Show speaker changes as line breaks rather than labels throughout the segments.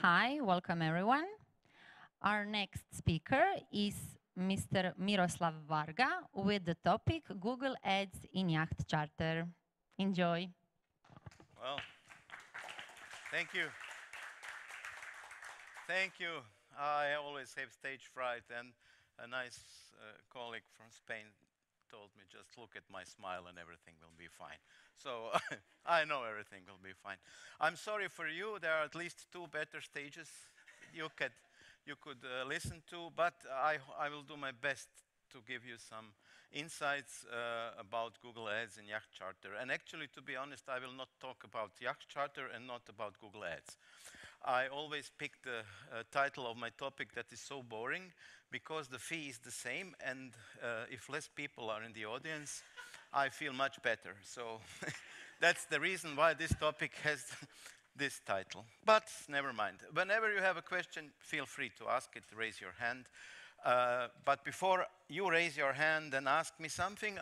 Hi, welcome everyone. Our next speaker is Mr. Miroslav Varga with the topic Google Ads in Yacht Charter. Enjoy.
Well, thank you. Thank you. I always have stage fright, and a nice colleague from Spain told me just look at my smile and everything will be fine. So I know everything will be fine. I'm sorry for you. There are at least two better stages you could listen to, but I will do my best to give you some insights about Google Ads and Yacht Charter. And actually, to be honest, I will not talk about Yacht Charter and not about Google Ads. I always pick the title of my topic that is so boring because the fee is the same, and if less people are in the audience, I feel much better. So that's the reason why this topic has this title. But never mind. Whenever you have a question, feel free to ask it, raise your hand. But before you raise your hand and ask me something,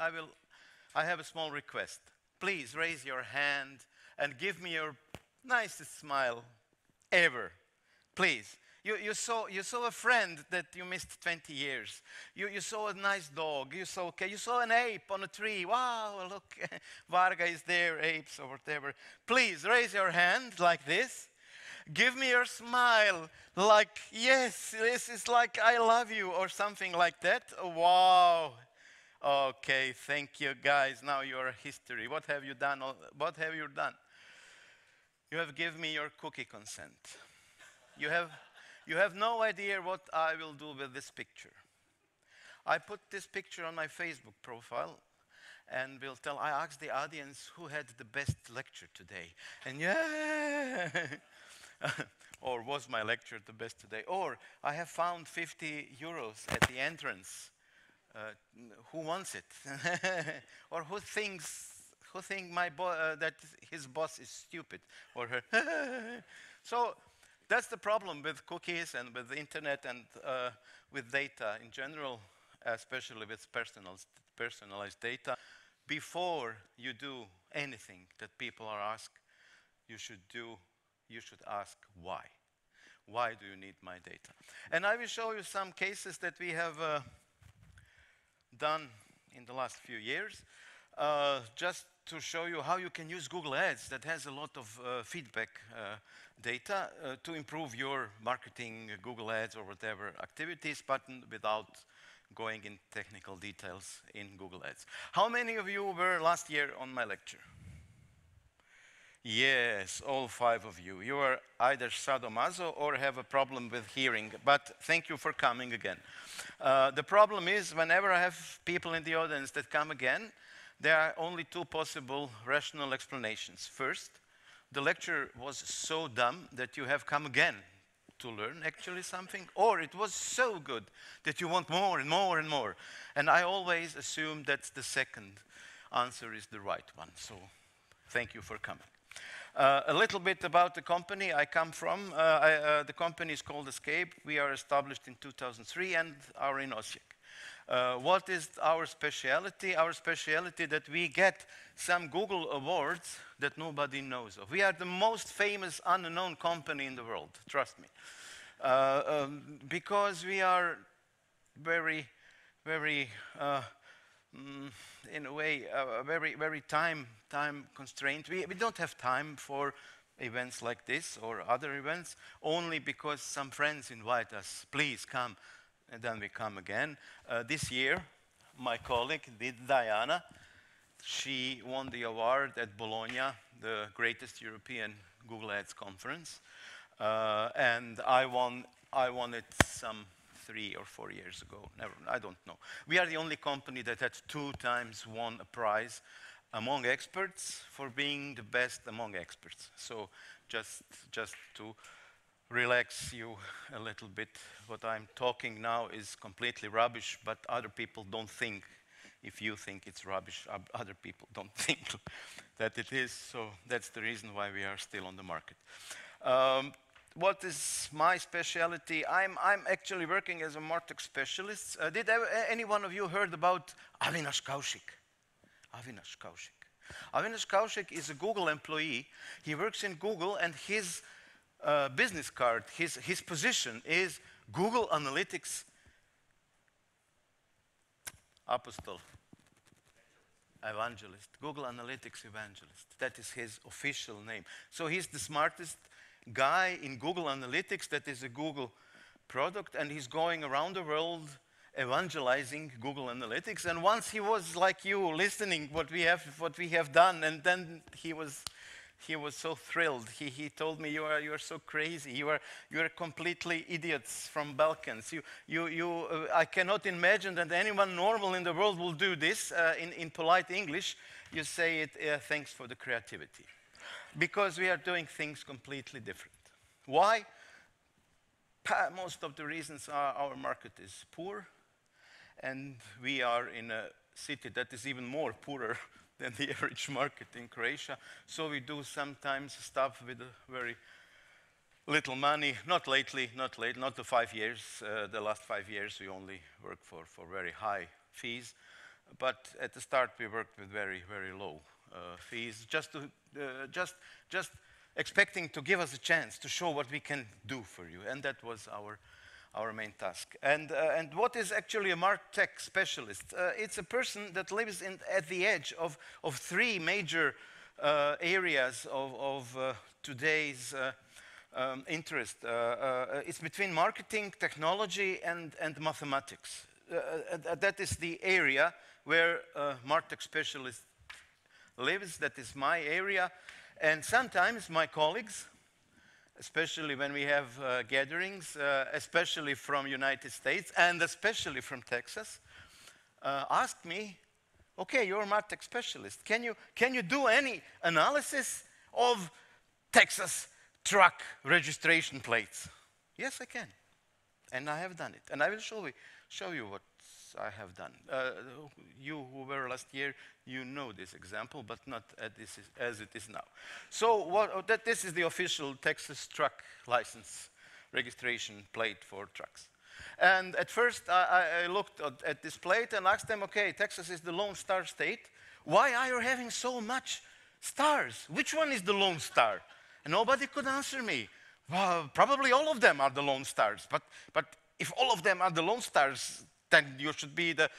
I have a small request. Please raise your hand and give me your nicest smile ever. Please. You saw a friend that you missed 20 years. You saw a nice dog. You saw an ape on a tree. Wow, look, Varga is there, apes or whatever. Please raise your hand like this. Give me your smile like, yes, this is like I love you or something like that. Wow. Okay, thank you guys. Now you're history. What have you done? What have you done? You have given me your cookie consent. You have no idea what I will do with this picture. I put this picture on my Facebook profile and I asked the audience who had the best lecture today. And yeah, or was my lecture the best today? Or I have found 50 euros at the entrance. Who wants it? Or who thinks that his boss is stupid or her? So that's the problem with cookies and with the internet and with data in general, especially with personalized data. Before you do anything that people are asked, you should ask why. Why do you need my data? And I will show you some cases that we have done in the last few years, just to show you how you can use Google Ads that has a lot of feedback data to improve your marketing, Google Ads or whatever activities, but without going in technical details in Google Ads. How many of you were last year on my lecture? Yes, all 5 of you. You are either sadomaso or have a problem with hearing, but thank you for coming again. The problem is whenever I have people in the audience that come again, there are only 2 possible rational explanations. First, the lecture was so dumb that you have come again to learn actually something, or it was so good that you want more and more and more. And I always assume that the second answer is the right one. So thank you for coming. A little bit about the company I come from. The company is called Escape. We are established in 2003 and are in Osijek. What is our specialty? Our specialty that we get some Google awards that nobody knows of. We are the most famous unknown company in the world, trust me. Because we are very, very in a way, very time constrained. We don't have time for events like this or other events, only because some friends invite us, please come, and then we come again. This year, my colleague, Diana, she won the award at Bologna, the greatest European Google Ads conference, and I won it some 3 or 4 years ago. I don't know. We are the only company that had 2 times won a prize among experts for being the best among experts. So just to relax you a little bit, what I'm talking now is completely rubbish, but other people don't think. If you think it's rubbish, other people don't think that it is. So that's the reason why we are still on the market. What is my specialty? I'm actually working as a MarTech specialist. Did any one of you heard about Avinash Kaushik? Avinash Kaushik. Avinash Kaushik is a Google employee. He works in Google, and his business card, his position is Google Analytics Apostle. Evangelist, Google Analytics Evangelist. That is his official name. So he's the smartest guy in Google Analytics. That is a Google product, and he's going around the world evangelizing Google Analytics. And once he was like you, listening what we have done, and then he was so thrilled. He told me, you are so crazy. You are completely idiots from Balkans. I cannot imagine that anyone normal in the world will do this. In polite English, you say it, thanks for the creativity. Because we are doing things completely different. Why? Most of the reasons are our market is poor, and we are in a city that is even more poorer than the average market in Croatia. So we do sometimes stuff with very little money. Not lately, not the 5 years. The last 5 years we only work for very high fees. But at the start we worked with very, very low fees, just expecting to give us a chance to show what we can do for you. And that was our main task. And what is actually a MarTech specialist? It's a person that lives at the edge of three major areas of today's interest. It's between marketing, technology, and mathematics. That is the area where MarTech specialist lives. That is my area. And sometimes my colleagues, especially when we have gatherings, especially from United States and especially from Texas, ask me, okay, you're a MarTech specialist. Can you do any analysis of Texas truck registration plates? Yes, I can. And I have done it. And I will show you what I have done. You who were last year, you know this example, but not as it is now. So this is the official Texas truck license registration plate for trucks. And at first, I looked at this plate and asked them, okay, Texas is the Lone Star state. Why are you having so much stars? Which one is the Lone Star? And nobody could answer me. Well, probably all of them are the Lone Stars. But if all of them are the Lone Stars, then you should be the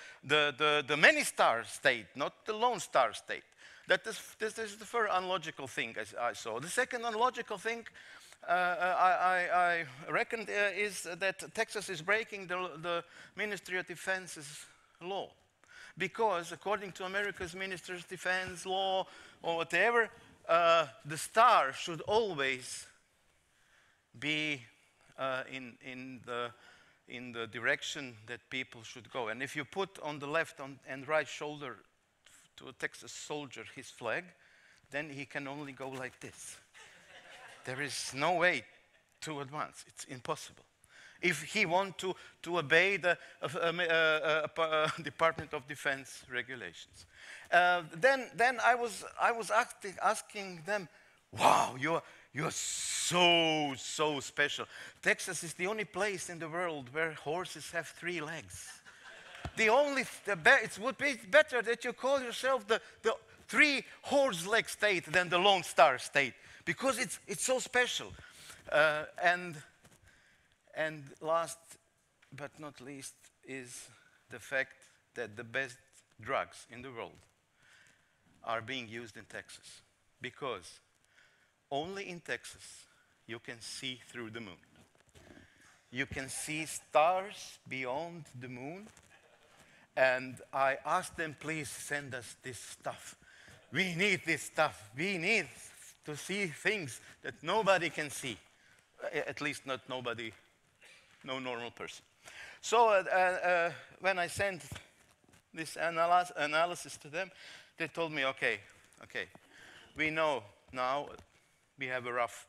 many-star state, not the Lone Star state. This is the first unlogical thing I saw. The second unlogical thing I reckoned is that Texas is breaking the Ministry of Defense's law. Because according to America's Ministry of Defense law or whatever, the star should always be in the direction that people should go. And if you put on the left and right shoulder to a Texas soldier his flag, then he can only go like this. There is no way to advance. It's impossible. If he wants to obey the Department of Defense regulations. Then I was asking them, wow, you're so special. Texas is the only place in the world where horses have 3 legs. It would be better that you call yourself the 3-horse leg state than the Lone Star state, because it's so special. And last but not least is the fact that the best drugs in the world are being used in Texas, because only in Texas you can see through the moon. You can see stars beyond the moon. And I asked them, please send us this stuff. We need this stuff. We need to see things that nobody can see. At least not nobody, no normal person. So when I sent this analysis to them, they told me, okay, we know now, we have a rough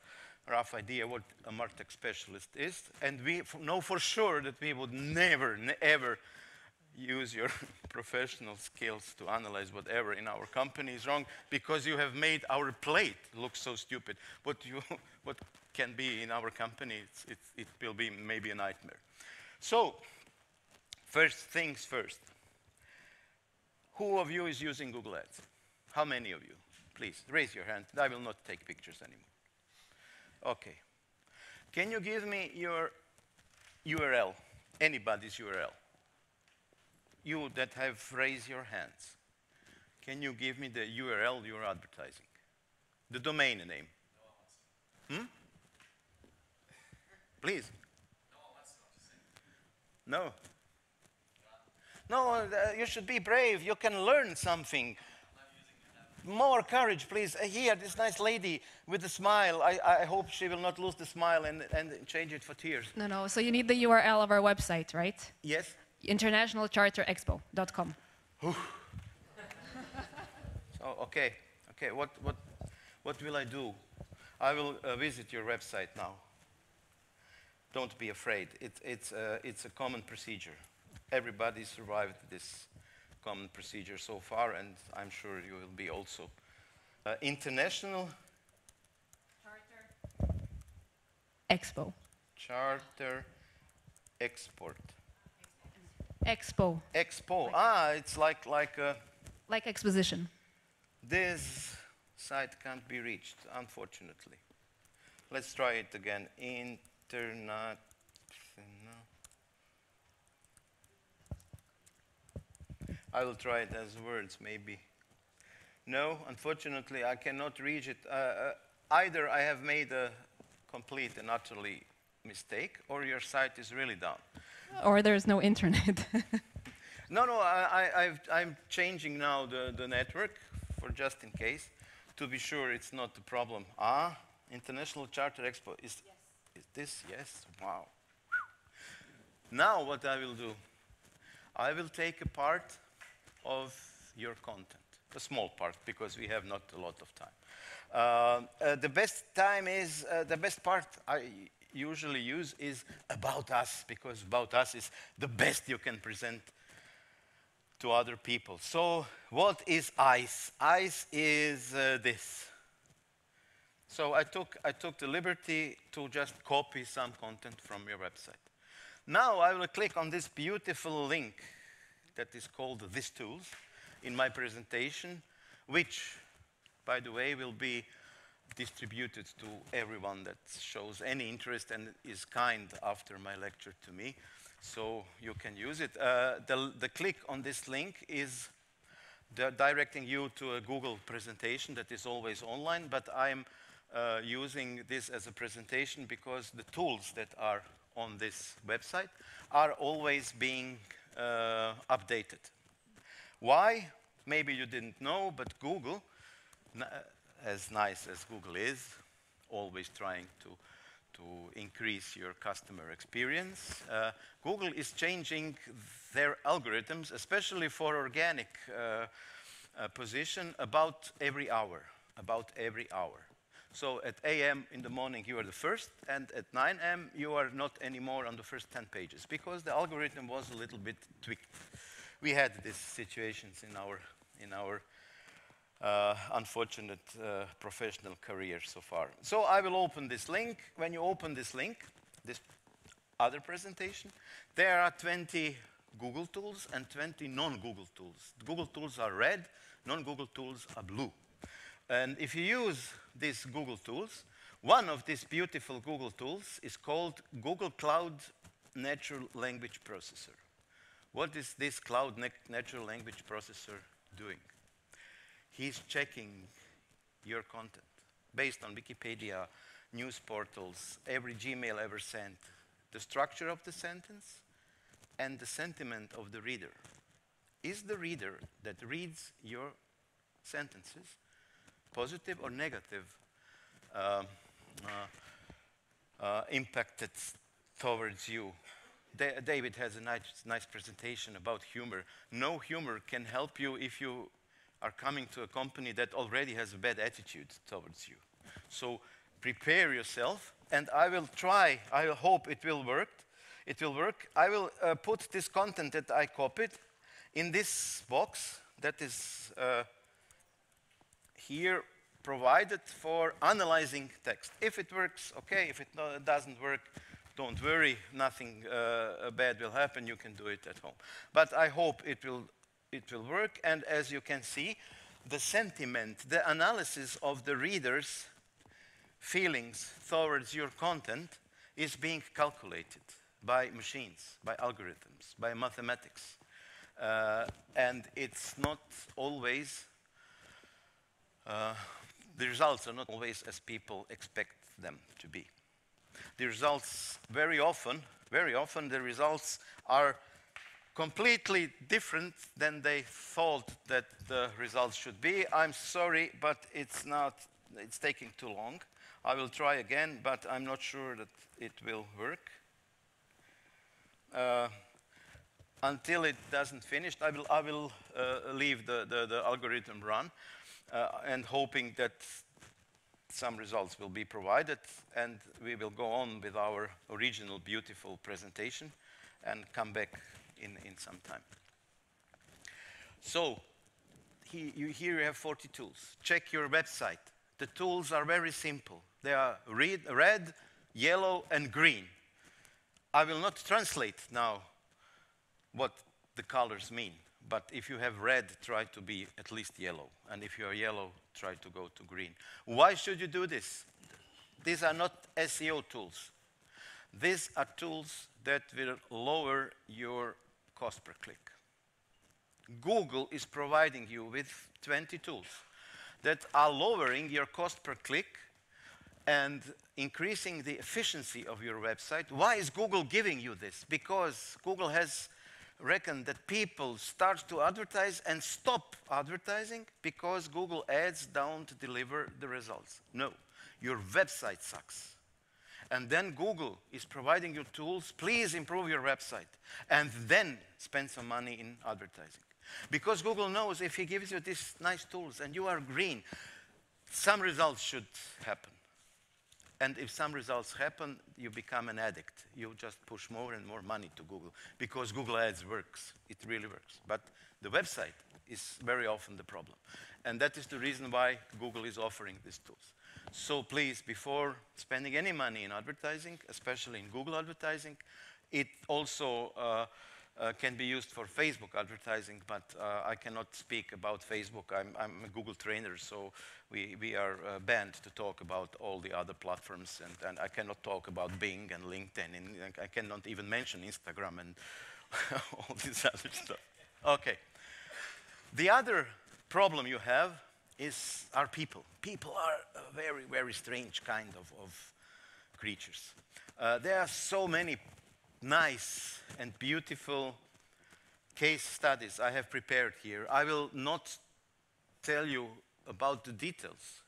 idea what a MarTech specialist is, and we know for sure that we would never, ever use your professional skills to analyze whatever in our company is wrong, because you have made our plate look so stupid. What can be in our company, it will be maybe a nightmare. So, first things first. Who of you is using Google Ads? How many of you? Please, raise your hand. I will not take pictures anymore. Okay. Can you give me your URL, anybody's URL? You that have raised your hands. Can you give me the URL you're advertising? The domain name. Please. No. No, you should be brave. You can learn something. More courage, please. Here, this nice lady with a smile. I hope she will not lose the smile and change it for tears.
No. So you need the URL of our website, right?
Yes?
internationalcharterexpo.com.
So, okay. What will I do? I will visit your website now. Don't be afraid. It's a common procedure. Everybody survived this common procedure so far, and I'm sure you will be also. International
Charter Expo.
Charter Export.
Expo.
Expo. It's like
Like exposition.
this site can't be reached, unfortunately. Let's try it again. Internet. I will try it as words, maybe. No, unfortunately, I cannot reach it. Either I have made a complete and utterly mistake, or your site is really down.
Or there's no internet.
No, I'm changing now the network, for just in case, to be sure it's not the problem. International Charter Expo. Is this? Yes? Wow. Now what I will do, I will take a part of your content, a small part, because we have not a lot of time. The best part I usually use is about us, because about us is the best you can present to other people. So what is ICE? ICE is this. So I took the liberty to just copy some content from your website. Now I will click on this beautiful link that is called This Tools in my presentation, which, by the way, will be distributed to everyone that shows any interest and is kind after my lecture to me. So you can use it. The click on this link is directing you to a Google presentation that is always online, but I'm using this as a presentation because the tools that are on this website are always being updated. Why? Maybe you didn't know, but Google, as nice as Google is, always trying to increase your customer experience, Google is changing their algorithms, especially for organic position, about every hour. So at AM in the morning you are the first, and at 9 AM you are not anymore on the first 10 pages, because the algorithm was a little bit tweaked. We had these situations in our unfortunate professional career so far. So I will open this link. When you open this link, this other presentation, there are 20 Google tools and 20 non-Google tools. Google tools are red, non-Google tools are blue. And if you use these Google tools, one of these beautiful Google tools is called Google Cloud Natural Language Processor. What is this Cloud Natural Language Processor doing? He's checking your content based on Wikipedia, news portals, every Gmail ever sent, the structure of the sentence, and the sentiment of the reader. Is the reader that reads your sentences positive or negative impacted towards you? David has a nice presentation about humor. No humor can help you if you are coming to a company that already has a bad attitude towards you. So prepare yourself, and I will try, I hope it will work. I will put this content that I copied in this box that is here provided for analyzing text. If it works, okay. If it doesn't work, don't worry. Nothing bad will happen. You can do it at home. But I hope it will work. And as you can see, the sentiment, the analysis of the reader's feelings towards your content is being calculated by machines, by algorithms, by mathematics. And it's not always, the results are not always as people expect them to be. The results very often the results are completely different than they thought that the results should be. I'm sorry, but it's taking too long. I will try again, but I'm not sure that it will work. Until it doesn't finish, I will leave the algorithm run and hoping that some results will be provided, and we will go on with our original beautiful presentation and come back in some time. So here you have 40 tools. Check your website. The tools are very simple. They are red, yellow, and green. I will not translate now what the colors mean, but if you have red, try to be at least yellow. And if you are yellow, try to go to green. Why should you do this? These are not SEO tools. These are tools that will lower your cost per click. Google is providing you with 20 tools that are lowering your cost per click and increasing the efficiency of your website. Why is Google giving you this? Because Google has reckoned that people start to advertise and stop advertising because Google ads don't deliver the results. No, your website sucks. And then Google is providing you tools, please improve your website, and then spend some money in advertising. Because Google knows if he gives you these nice tools and you are green, some results should happen. And if some results happen, you become an addict. You just push more and more money to Google because Google Ads works. It really works. But the website is very often the problem. And that is the reason why Google is offering these tools. So please, before spending any money in advertising, especially in Google advertising, it also can be used for Facebook advertising, but I cannot speak about Facebook. I'm a Google trainer, so we are banned to talk about all the other platforms, and I cannot talk about Bing and LinkedIn, and I cannot even mention Instagram and all this other stuff. Okay. The other problem you have are people. People are a very, very strange kind of creatures. There are so many nice and beautiful case studies I have prepared here. I will not tell you about the details,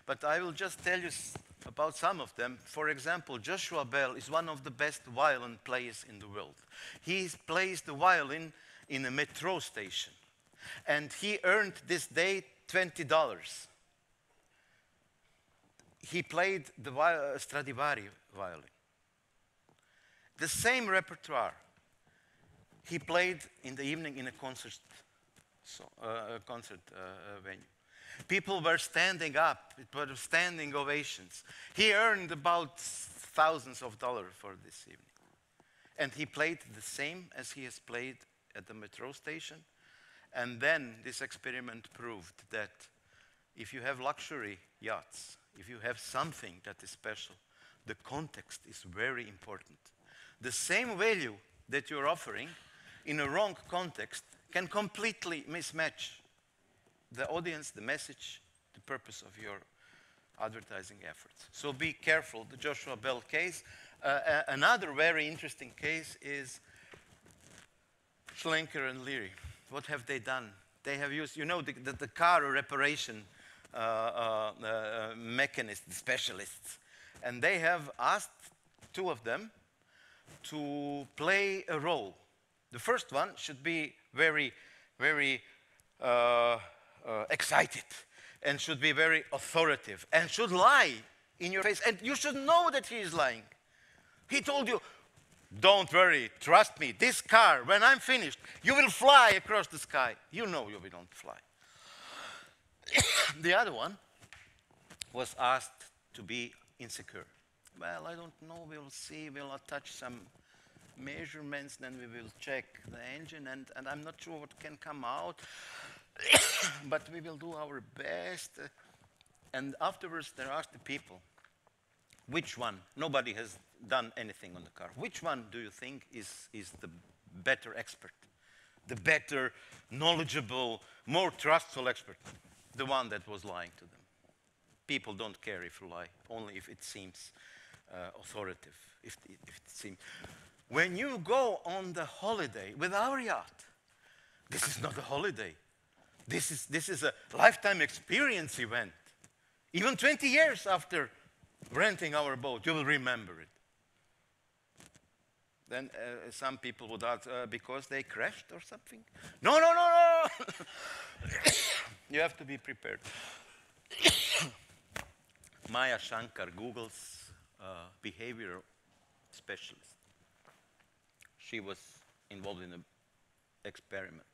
but I will just tell you about some of them. For example, Joshua Bell is one of the best violin players in the world. He plays the violin in a metro station, and he earned this day $20. He played the Stradivari violin. The same repertoire he played in the evening in a concert venue. People were standing up. It were standing ovations. He earned about thousands of dollars for this evening. And he played the same as he has played at the metro station. And then this experiment proved that if you have luxury yachts, if you have something that is special, the context is very important. The same value that you're offering in a wrong context can completely mismatch the audience, the message, the purpose of your advertising efforts. So be careful, the Joshua Bell case. Another very interesting case is Schlenker and Leary. What have they done? They have used, you know, the car reparation mechanists, the specialists, and they have asked two of them to play a role. The first one should be very, very excited and should be very authoritative and should lie in your face. And you should know that he is lying. He told you, don't worry, trust me, this car, when I'm finished, you will fly across the sky. You know you will not fly. The other one was asked to be insecure. Well, I don't know, we'll see, we'll attach some measurements, then we will check the engine, and I'm not sure what can come out, but we will do our best. And afterwards, they asked the people, which one? Nobody has done anything on the car. Which one do you think is the better expert? The better, knowledgeable, more trustful expert? The one that was lying to them. People don't care if you lie, only if it seems authoritative. If it seems. When you go on the holiday with our yacht, this is not a holiday. This is a lifetime experience event. Even 20 years after renting our boat, you will remember it. Then some people would ask, because they crashed or something? No, no, no, no! You have to be prepared. Maya Shankar, Google's behavioral specialist. She was involved in an experiment.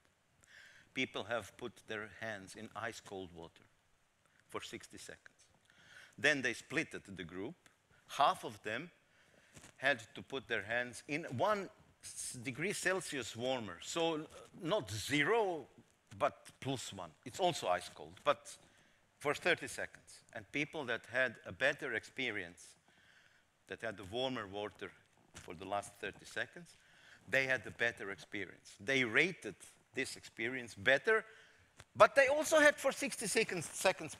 People have put their hands in ice cold water for 60 seconds. Then they split the group. Half of them had to put their hands in 1 degree Celsius warmer. So not 0, but +1. It's also ice cold, but for 30 seconds. And people that had a better experience, that had the warmer water for the last 30 seconds, they had a better experience. They rated this experience better, but they also had for 60 seconds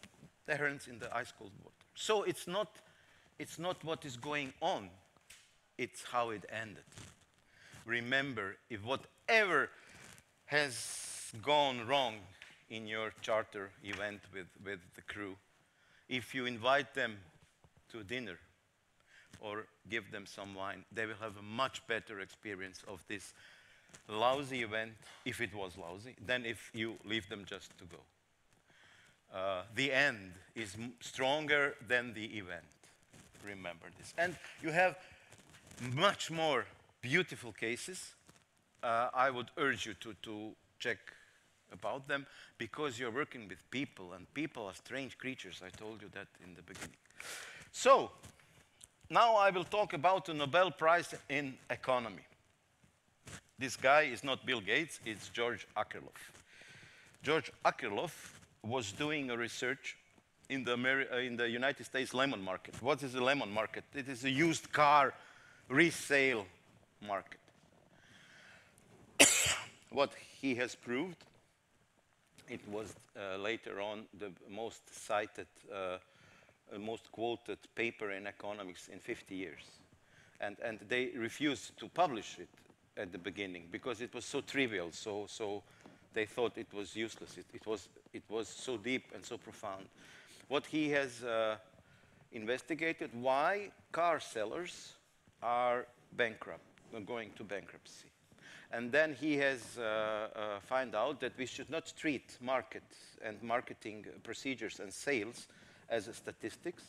their hands in the ice cold water. So it's not what is going on, it's how it ended. Remember, if whatever has gone wrong in your charter event with the crew, if you invite them to dinner or give them some wine, they will have a much better experience of this lousy event, if it was lousy, than if you leave them just to go. The end is stronger than the event. Remember this. And you have much more beautiful cases. I would urge you to check about them, because you're working with people, and people are strange creatures. I told you that in the beginning. So, now I will talk about the Nobel Prize in Economy. This guy is not Bill Gates, it's George Akerlof. George Akerlof was doing a research in the United States lemon market. What is a lemon market? It is a used car resale market. What he has proved, it was later on the most cited, most quoted paper in economics in 50 years. And they refused to publish it at the beginning because it was so trivial, so they thought it was useless. It was so deep and so profound. What he has investigated, why car sellers are bankrupt, going to bankruptcy. And then he has found out that we should not treat markets and marketing procedures and sales as statistics,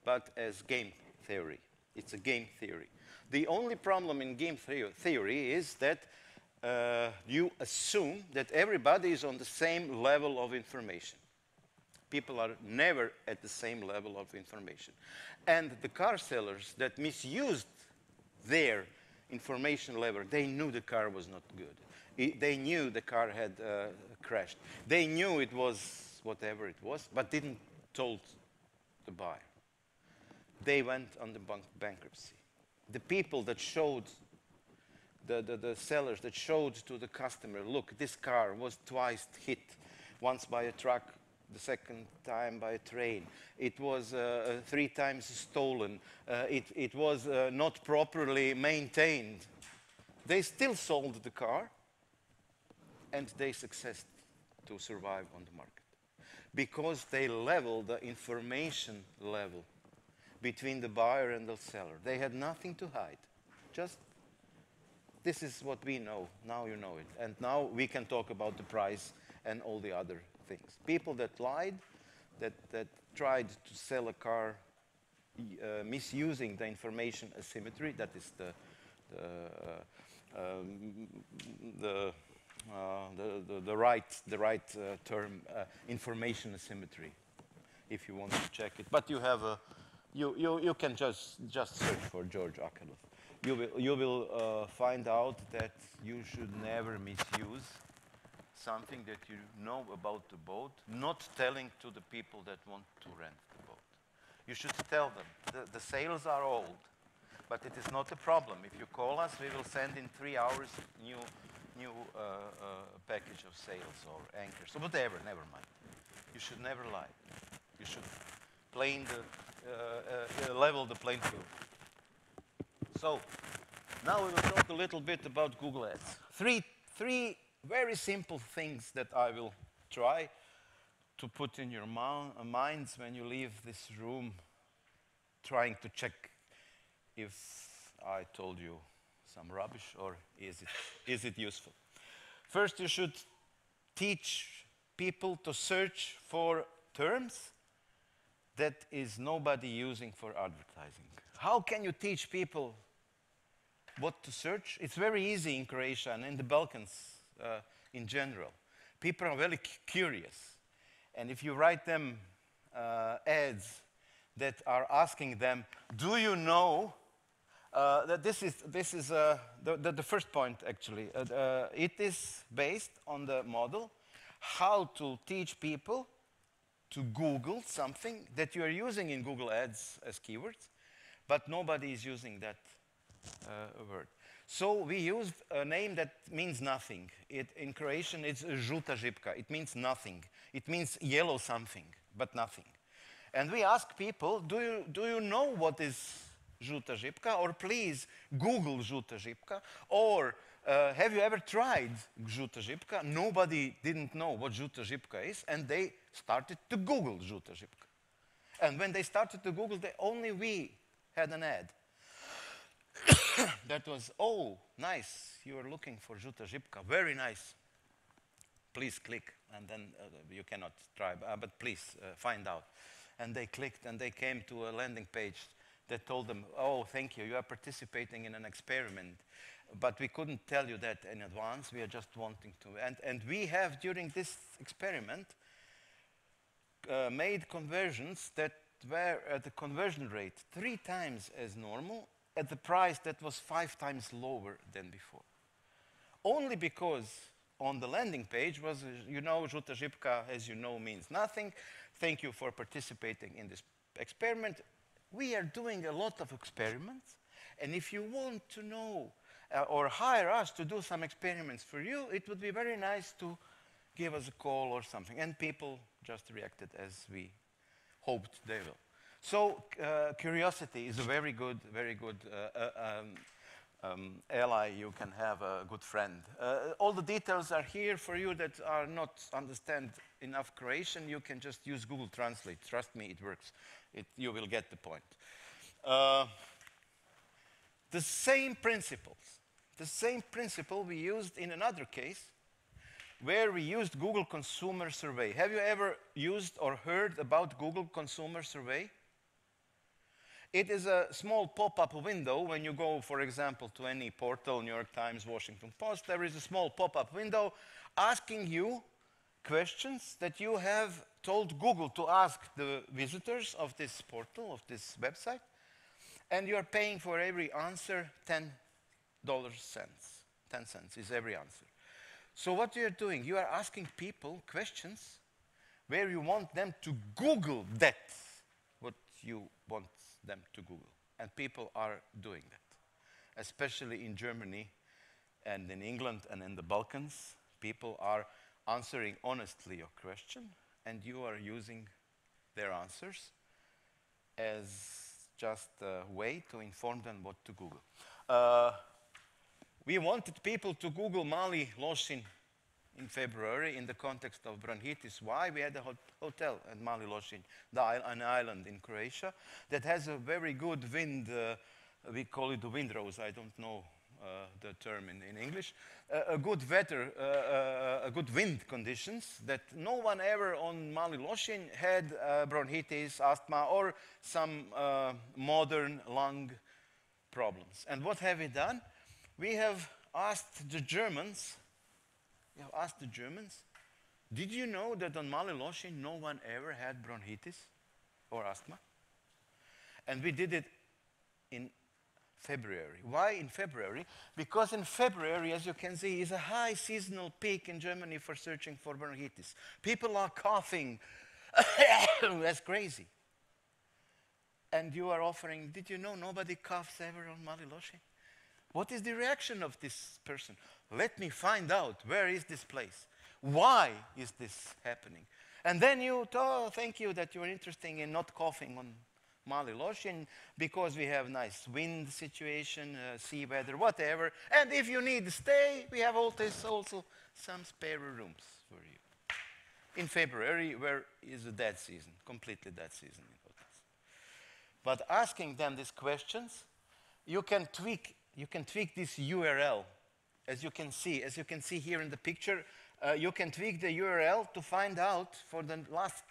but as game theory. It's a game theory. The only problem in game theory is that you assume that everybody is on the same level of information. People are never at the same level of information. And the car sellers that misused their information level, they knew the car was not good. They knew the car had crashed. They knew it was whatever it was, but didn't told the buyer. They went on the bankruptcy. The people that showed, the sellers that showed to the customer, look, this car was twice hit, once by a truck, the second time by a train. It was 3 times stolen. It was not properly maintained. They still sold the car, and they succeeded to survive on the market because they leveled the information level between the buyer and the seller. They had nothing to hide. Just, this is what we know. Now you know it. And now we can talk about the price and all the other things. People that lied, that tried to sell a car misusing the information asymmetry, that is the right term, information asymmetry, if you want to check it. But you have a, you can just search for George Akerlof. You will find out that you should never misuse something that you know about the boat, not telling to the people that want to rent the boat. You should tell them, the sails are old, But it is not a problem. If you call us, we will send in 3 hours new package of sales or anchors or whatever. Never mind. You should never lie. You should level the playing field. So now we will talk a little bit about Google Ads. Three very simple things that I will try to put in your minds when you leave this room, trying to check if I told you some rubbish or is it useful. First, you should teach people to search for terms that is nobody using for advertising. How can you teach people what to search? It's very easy in Croatia and in the Balkans in general. People are very curious. And if you write them ads that are asking them, do you know that this is the first point, actually. It is based on the model how to teach people to Google something that you are using in Google Ads as keywords, but nobody is using that word. So we used a name that means nothing. In Croatian, it's žuta žipka. It means nothing. It means yellow something, but nothing. And we ask people, do you know what is žuta žipka? Or please Google žuta žipka. Or have you ever tried žuta žipka? Nobody didn't know what žuta žipka is, and they started to Google žuta žipka. And when they started to Google, only we had an ad. That was, oh, nice, you are looking for žuta žipka, very nice. Please click, and then you cannot try, but please find out. And they clicked, and they came to a landing page that told them, oh, thank you, you are participating in an experiment. But we couldn't tell you that in advance, we are just wanting to. And we have, during this experiment, made conversions that were at the conversion rate 3 times as normal, at the price that was 5 times lower than before. Only because on the landing page was, you know, žuta žipka, as you know, means nothing. Thank you for participating in this experiment. We are doing a lot of experiments, and if you want to know or hire us to do some experiments for you, it would be very nice to give us a call or something. And people just reacted as we hoped they will. So curiosity is a very good ally. You can have a good friend. All the details are here for you that are not understand enough Croatian. You can just use Google Translate. Trust me, it works. You will get the point. The same principle we used in another case where we used Google Consumer Survey. Have you ever used or heard about Google Consumer Survey? It is a small pop-up window when you go, for example, to any portal, New York Times, Washington Post. There is a small pop-up window asking you questions that you have told Google to ask the visitors of this portal, of this website, and you are paying for every answer $10 cents. 10 cents is every answer. So what you are doing, you are asking people questions where you want them to Google that, what you want them to Google. And people are doing that. Especially in Germany and in England and in the Balkans, people are answering honestly your question, and you are using their answers as just a way to inform them what to Google. We wanted people to Google Mali Lošinj in February in the context of bronchitis. Why? We had a hotel at Mali Lošinj, an island in Croatia, that has a very good wind, we call it the windrows, I don't know the term in English, a good weather, a good wind conditions that no one ever on Mali Lošinj had bronchitis, asthma, or some modern lung problems. And what have we done? We have asked the Germans, did you know that on Mali Lošinj no one ever had bronchitis or asthma? And we did it in February. Why in February? Because in February, as you can see, is a high seasonal peak in Germany for searching for bronchitis. People are coughing as crazy. and you are offering, did you know nobody coughs ever on Mali Loshi? What is the reaction of this person? Let me find out, where is this place? Why is this happening? And then you thank you that you're interested in not coughing on Mali Loshi because we have nice wind situation, sea weather, whatever. And if you need to stay, we have also some spare rooms for you. In February, where is a dead season, completely dead season in hotels. But asking them these questions, you can tweak this URL. As you can see here in the picture, you can tweak the URL to find out for the last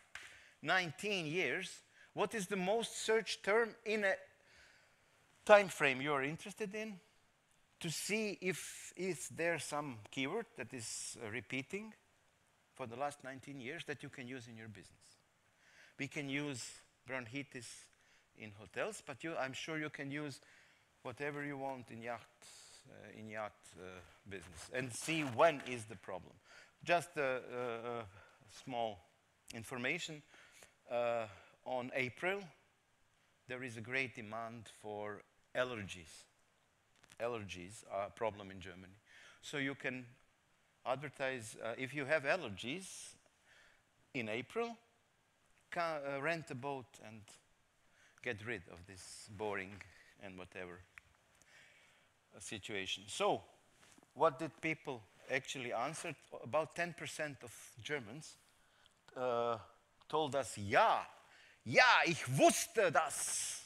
19 years what is the most searched term in a time frame you are interested in, to see if is there some keyword that is repeating for the last 19 years that you can use in your business. We can use bronchitis in hotels, but I'm sure you can use whatever you want in yacht business, and see when is the problem. Just a small information. On April, there is a great demand for allergies. Allergies are a problem in Germany. So you can advertise, if you have allergies in April, rent a boat and get rid of this boring and whatever situation. So, what did people actually answer? About 10% of Germans told us, ja, ich wusste das.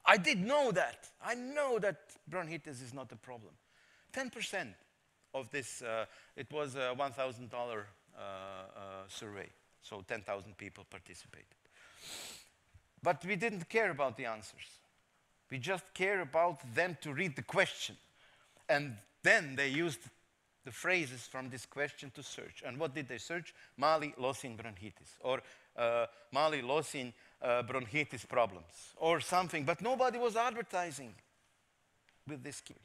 I did know that. I know that bronchitis is not a problem. 10% of this, it was a $1,000 survey, so 10,000 people participated. But we didn't care about the answers. We just care about them to read the question. And then they used the phrases from this question to search. And what did they search? Mali Losin bronchitis, or Mali Losin bronchitis problems, or something. But nobody was advertising with these keywords.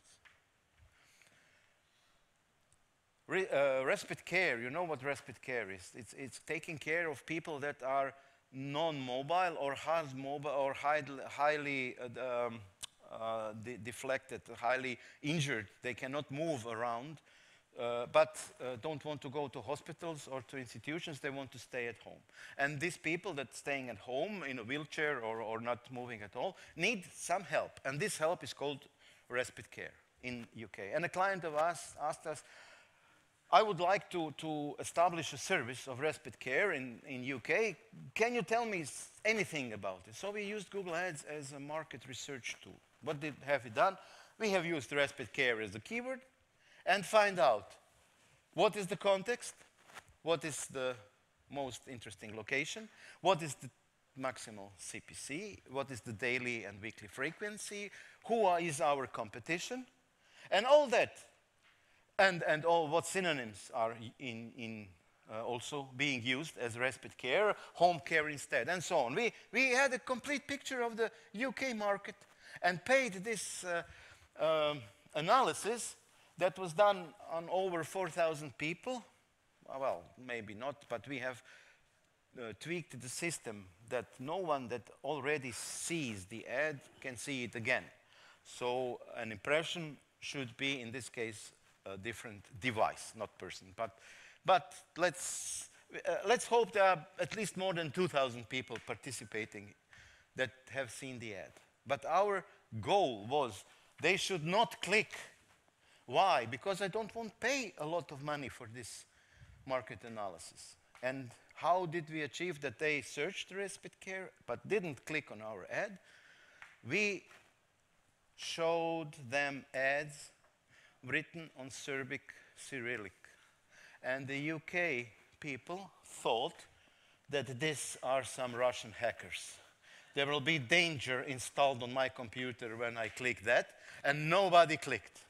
Respite care, you know what respite care is. It's taking care of people that are non-mobile or hard mobile or highly deflected, highly injured. They cannot move around, but don't want to go to hospitals or to institutions. They want to stay at home. And these people that staying at home in a wheelchair or not moving at all need some help. And this help is called respite care in UK. And a client of us asked us, I would like to establish a service of respite care in UK. Can you tell me anything about it? So we used Google Ads as a market research tool. What have we done? We have used respite care as a keyword and find out what is the context, what is the most interesting location, what is the maximal CPC, what is the daily and weekly frequency, who is our competition, and all that. And all what synonyms are also being used as respite care, home care instead, and so on. We had a complete picture of the UK market and paid this analysis that was done on over 4,000 people. Well, maybe not, but we have tweaked the system that no one that already sees the ad can see it again. So an impression should be, in this case, a different device, not person. But let's hope there are at least more than 2,000 people participating that have seen the ad. But our goal was they should not click. Why? Because I don't want to pay a lot of money for this market analysis. And how did we achieve that they searched respite care but didn't click on our ad? We showed them ads written on Serbic Cyrillic. And the UK people thought that these are some Russian hackers. There will be danger installed on my computer when I click that, and nobody clicked.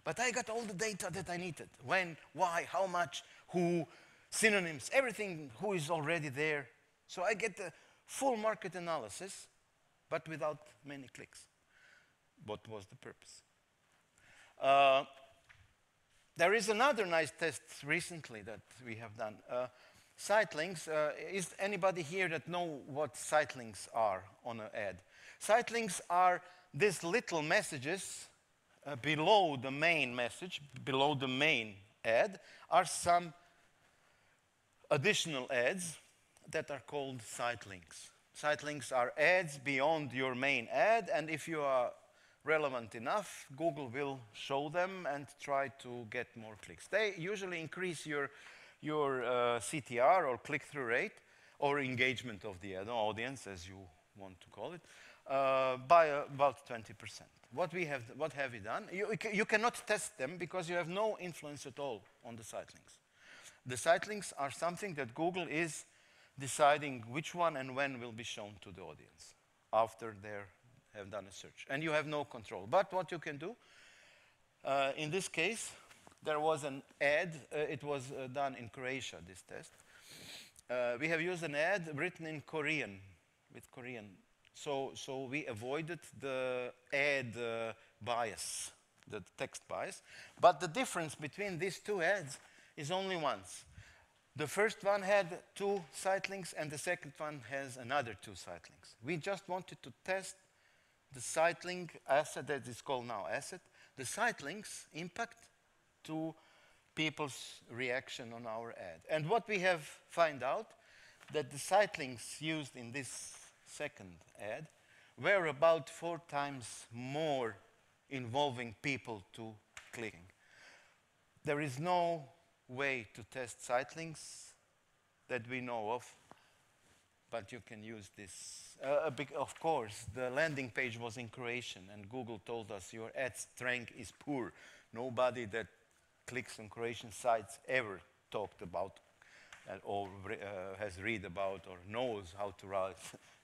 But I got all the data that I needed. When, why, how much, who, synonyms, everything who is already there. So I get the full market analysis, but without many clicks. What was the purpose? There is another nice test recently that we have done. Site links, is anybody here that know what site links are on an ad? Site links are these little messages below the main message, below the main ad, are some additional ads that are called site links. Site links are ads beyond your main ad, and if you are relevant enough, Google will show them and try to get more clicks. They usually increase your CTR or click-through rate or engagement of the ad audience, as you want to call it, by about 20%. What have we done? You cannot test them because you have no influence at all on the site links. The site links are something that Google is deciding which one and when will be shown to the audience after they have done a search. And you have no control. But what you can do, in this case, there was an ad. It was done in Croatia, this test. We have used an ad written in Korean, with Korean. So we avoided the ad bias, the text bias. But the difference between these two ads is only once. The first one had 2 site links, and the second one has another 2 site links. We just wanted to test the site link asset that is called now asset, the site links impact to people's reaction on our ad. And what we have found out, that the site links used in this second ad were about 4 times more involving people to clicking. There is no way to test site links that we know of, but you can use this. Of course, the landing page was in Croatian, and Google told us your ad strength is poor. Nobody that clicks on Croatian sites ever talked about or has read about or knows how to write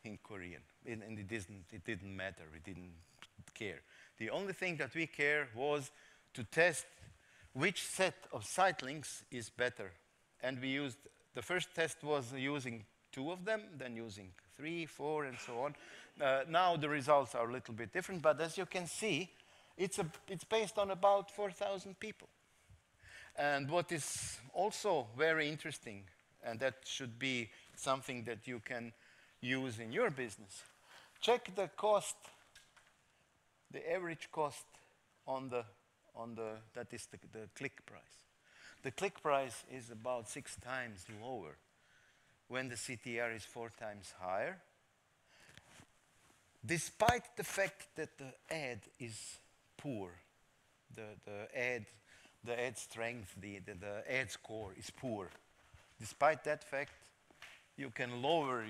in Korean. And it didn't matter, we didn't care. The only thing that we care was to test which set of site links is better. And we used, the first test was using 2 of them, then using 3, 4, and so on. Now the results are a little bit different, but as you can see, it's based on about 4,000 people. And what is also very interesting, and that should be something that you can use in your business, check the cost, the average cost that is the click price. The click price is about 6 times lower when the CTR is 4 times higher, despite the fact that the ad is poor. The ad strength, the ad score is poor. Despite that fact, you can lower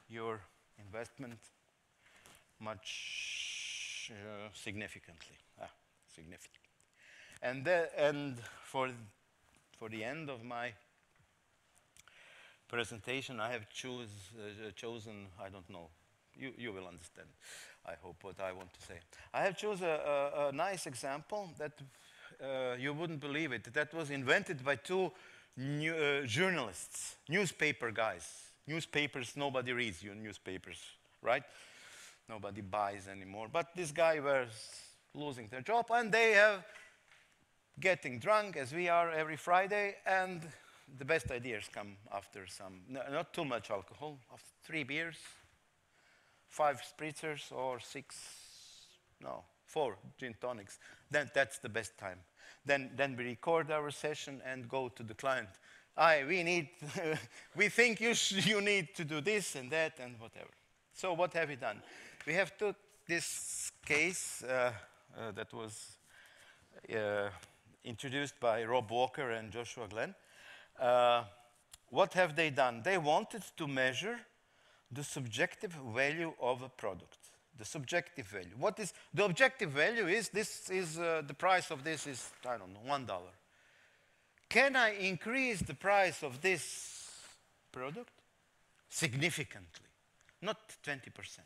your investment much significantly. And for the end of my presentation, I have chosen, I don't know, you will understand, I hope, what I want to say. I have chosen a nice example that you wouldn't believe it. That was invented by 2 journalists, newspaper guys. Newspapers, nobody reads your newspapers, right? Nobody buys anymore. But this guy was losing their job, and they have getting drunk, as we are every Friday, and the best ideas come after some, not too much alcohol, after 3 beers, 5 spritzers, or 4 gin tonics. Then that's the best time. Then we record our session and go to the client. We think you need to do this and that and whatever. So what have we done? We have took this case that was introduced by Rob Walker and Joshua Glenn. What have they done? They wanted to measure the subjective value of a product. The subjective value. What is the objective value? Is the price of this is, I don't know, $1. Can I increase the price of this product significantly? Not 20%.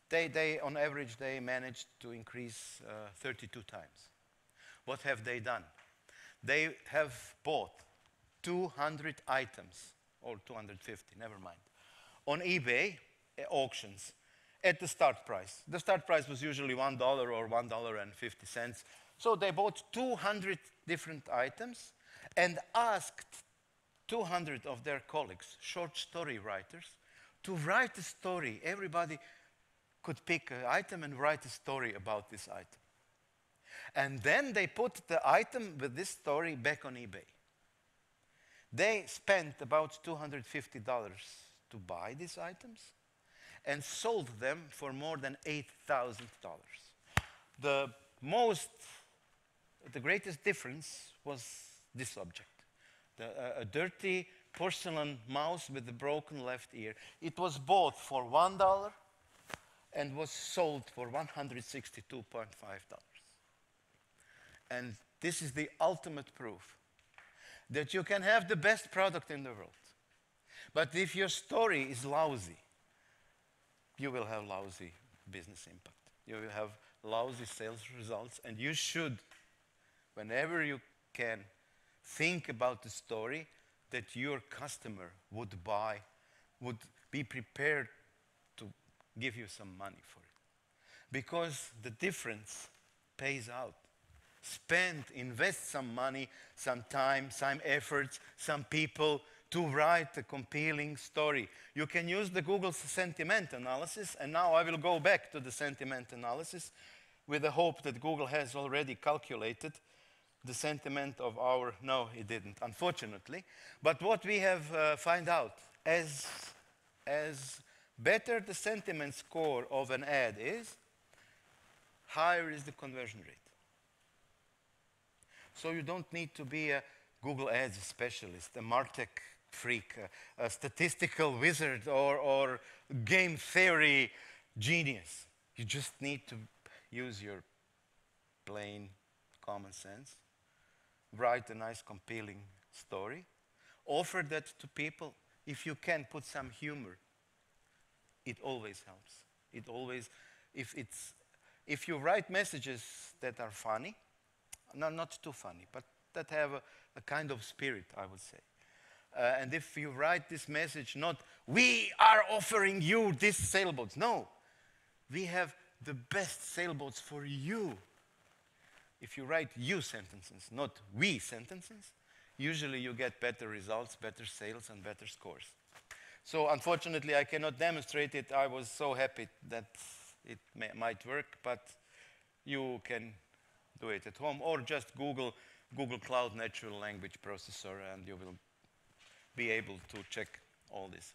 They on average, they managed to increase 32 times. What have they done? They have bought 200 items, or 250, never mind, on eBay auctions at the start price. The start price was usually $1 or $1.50. So they bought 200 different items and asked 200 of their colleagues, short story writers, to write a story. Everybody could pick an item and write a story about this item. And then they put the item with this story back on eBay. They spent about $250 to buy these items and sold them for more than $8,000. The greatest difference was this object. A dirty porcelain mouse with a broken left ear. It was bought for $1 and was sold for $162.5. And this is the ultimate proof that you can have the best product in the world. But if your story is lousy, you will have lousy business impact. You will have lousy sales results, and you should, whenever you can, think about the story that your customer would buy, would be prepared to give you some money for it. Because the difference pays out. Invest some money, some time, some efforts, some people to write a compelling story. You can use the Google sentiment analysis, and now I will go back to the sentiment analysis with the hope that Google has already calculated the sentiment of our, no, it didn't, unfortunately. But what we have found out, as better the sentiment score of an ad is, higher is the conversion rate. So you don't need to be a Google Ads specialist, a MarTech freak, a statistical wizard, or game theory genius. You just need to use your plain common sense, write a nice compelling story, offer that to people. If you can put some humor, it always helps. It always, if you write messages that are funny, no, not too funny, but that have a kind of spirit, I would say. And if you write this message, not, we are offering you this sailboats. No, we have the best sailboats for you. If you write you sentences, not we sentences, usually you get better results, better sales, and better scores. So unfortunately, I cannot demonstrate it. I was so happy that it might work, but you can do it at home, or just Google Cloud Natural Language Processor, and you will be able to check all this.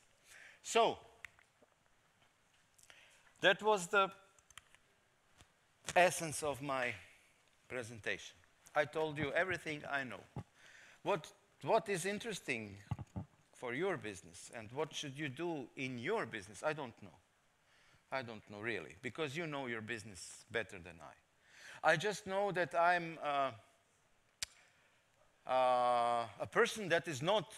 So that was the essence of my presentation. I told you everything I know. What is interesting for your business, and what should you do in your business, I don't know. I don't know really, because you know your business better than I. I just know that I'm a person that is not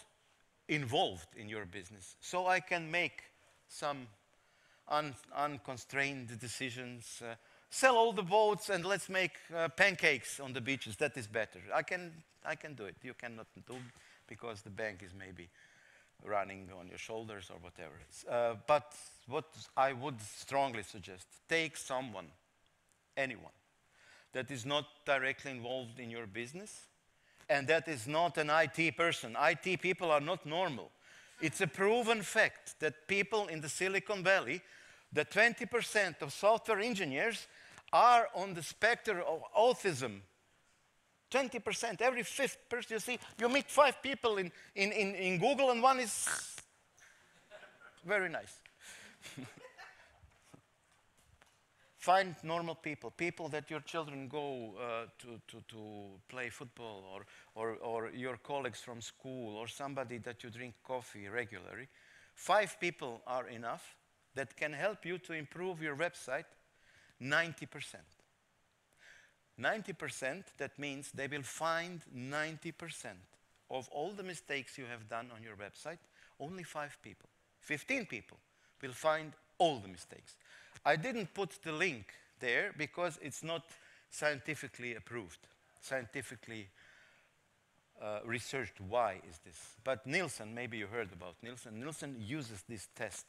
involved in your business, so I can make some unconstrained decisions. Sell all the boats and let's make pancakes on the beaches. That is better. I can do it. You cannot do it because the bank is maybe running on your shoulders or whatever. But what I would strongly suggest, take someone, anyone, that is not directly involved in your business, and that is not an IT person. IT people are not normal. It's a proven fact that people in the Silicon Valley, the 20% of software engineers are on the spectrum of autism. 20%, every fifth person you see, you meet 5 people in Google and one is very nice. Find normal people, people that your children go to play football, or your colleagues from school, or somebody that you drink coffee regularly. 5 people are enough that can help you to improve your website 90%. 90%, that means they will find 90% of all the mistakes you have done on your website. Only 5 people. 15 people will find all the mistakes. I didn't put the link there because it's not scientifically approved, scientifically researched. Why is this? But Nielsen, maybe you heard about Nielsen. Nielsen uses this test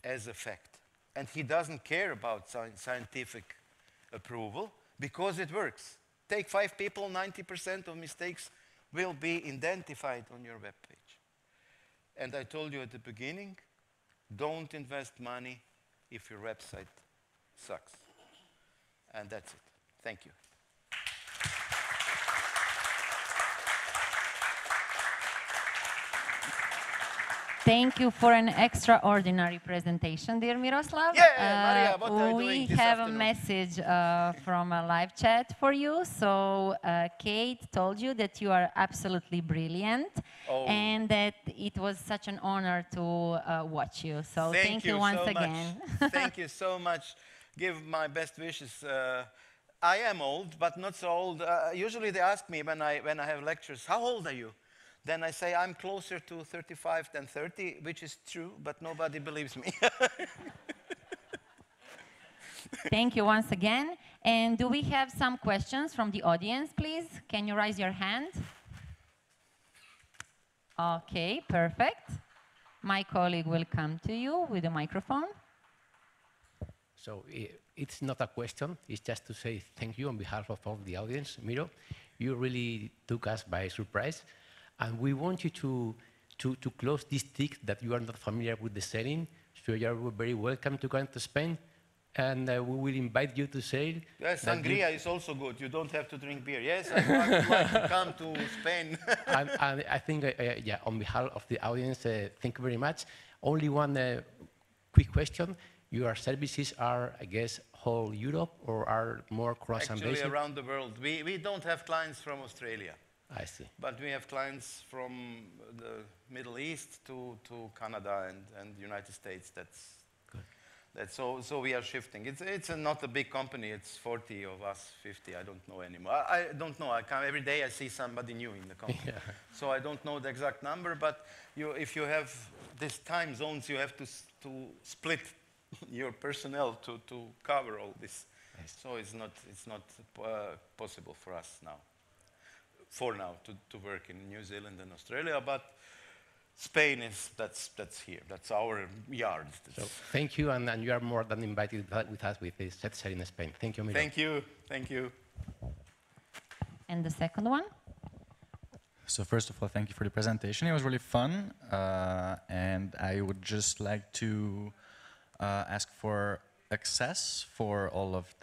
as a fact. And he doesn't care about scientific approval because it works. Take 5 people, 90% of mistakes will be identified on your web page. And I told you at the beginning, don't invest money if your website sucks. And that's it. Thank you.
Thank you for an extraordinary presentation, dear Miroslav.
Yeah, Maria, what are you doing
We
this
have a
afternoon?
message from a live chat for you. So Kate told you that you are absolutely brilliant and that it was such an honor to watch you. So thank you once
so
again.
much. Thank you so much. Give my best wishes. I am old, but not so old. Usually they ask me when I have lectures, how old are you? Then I say I'm closer to 35 than 30, which is true, but nobody believes me.
Thank you once again. And do we have some questions from the audience, please? Can you raise your hand? Okay, perfect. My colleague will come to you with a microphone.
So it's not a question, it's just to say thank you on behalf of all the audience. Miro, you really took us by surprise. And we want you to close this tick that you are not familiar with the setting. So you are very welcome to come to Spain. And we will invite you to say...
Yes, sangria is also good. You don't have to drink beer. Yes, I would like to come to Spain.
and I think, yeah, on behalf of the audience, thank you very much. Only one quick question. Your services are, I guess, whole Europe or are more cross-based?
Actually, around the world. We don't have clients from Australia.
I see.
But we have clients from the Middle East to Canada and the United States. So we are shifting. It's not a big company. It's 40 of us, 50. I don't know anymore. I don't know. Every day I see somebody new in the company. Yeah. So I don't know the exact number. But if you have these time zones, you have to split your personnel to cover all this. So it's not possible for us now. For now, to work in New Zealand and Australia, but Spain that's here. That's our yard.
So thank you, and you are more than invited with us with this set in Spain. Thank you, Miro.
Thank you, thank you.
And the second one?
So first of all, thank you for the presentation. It was really fun, and I would just like to ask for access for all of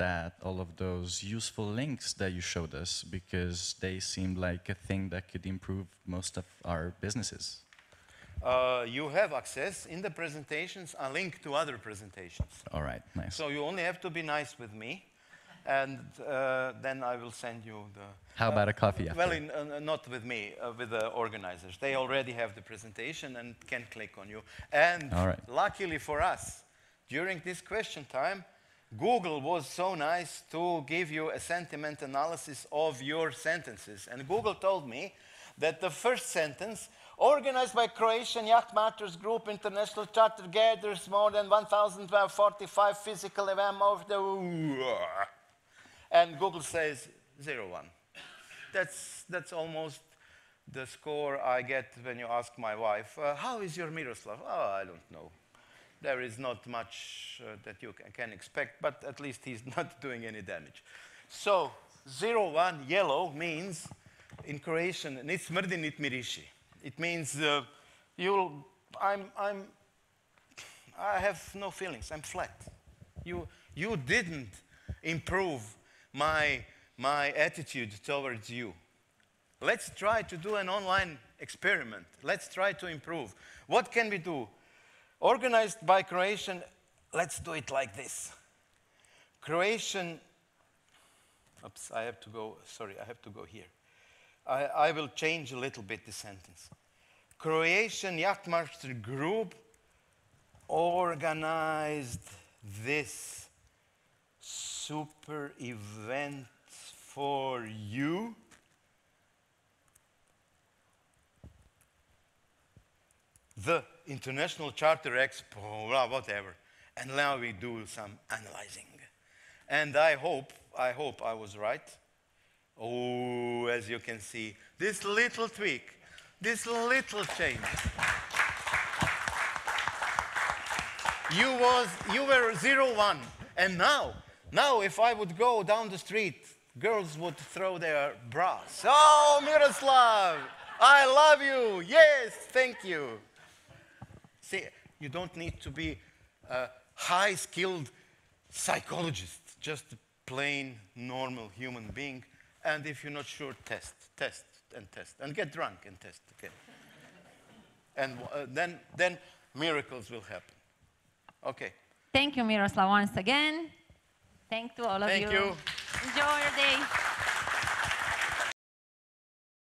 those useful links that you showed us, because they seemed like a thing that could improve most of our businesses.
You have access in the presentations, a link to other presentations.
All right, nice.
So you only have to be nice with me, and then I will send you the...
How about a coffee after?
Well, not with me, with the organizers. They already have the presentation and can click on you. And luckily for us, during this question time, Google was so nice to give you a sentiment analysis of your sentences. And Google told me that the first sentence, organized by Croatian Yacht Charter Group, International Charter gathers more than 1,045 physical events of the... And Google says 0-1. That's almost the score I get when you ask my wife, how is your Miroslav? Oh, I don't know. There is not much that you can expect, but at least he's not doing any damage. So 0-1 yellow means, in Croatian, nit smrdi, nit miriši. It means I have no feelings. I'm flat. You didn't improve my attitude towards you. Let's try to do an online experiment. Let's try to improve. What can we do? Organized by Croatian, let's do it like this. Croatian, oops, I have to go, sorry, I have to go here. I will change a little bit the sentence. Croatian Yacht Charter Group organized this super event for you. The International Charter Expo, whatever. And now we do some analyzing. And I hope I was right. Oh, as you can see, this little tweak, this little change. You were 0-1, and now if I would go down the street, girls would throw their bras. Oh, Miroslav, I love you. Yes, thank you. See, you don't need to be a high-skilled psychologist, just a plain, normal human being. And if you're not sure, test, and get drunk and test again. And then miracles will happen. Okay.
Thank you, Miroslav, once again. Thank to all of you.
Thank you.
Enjoy your day.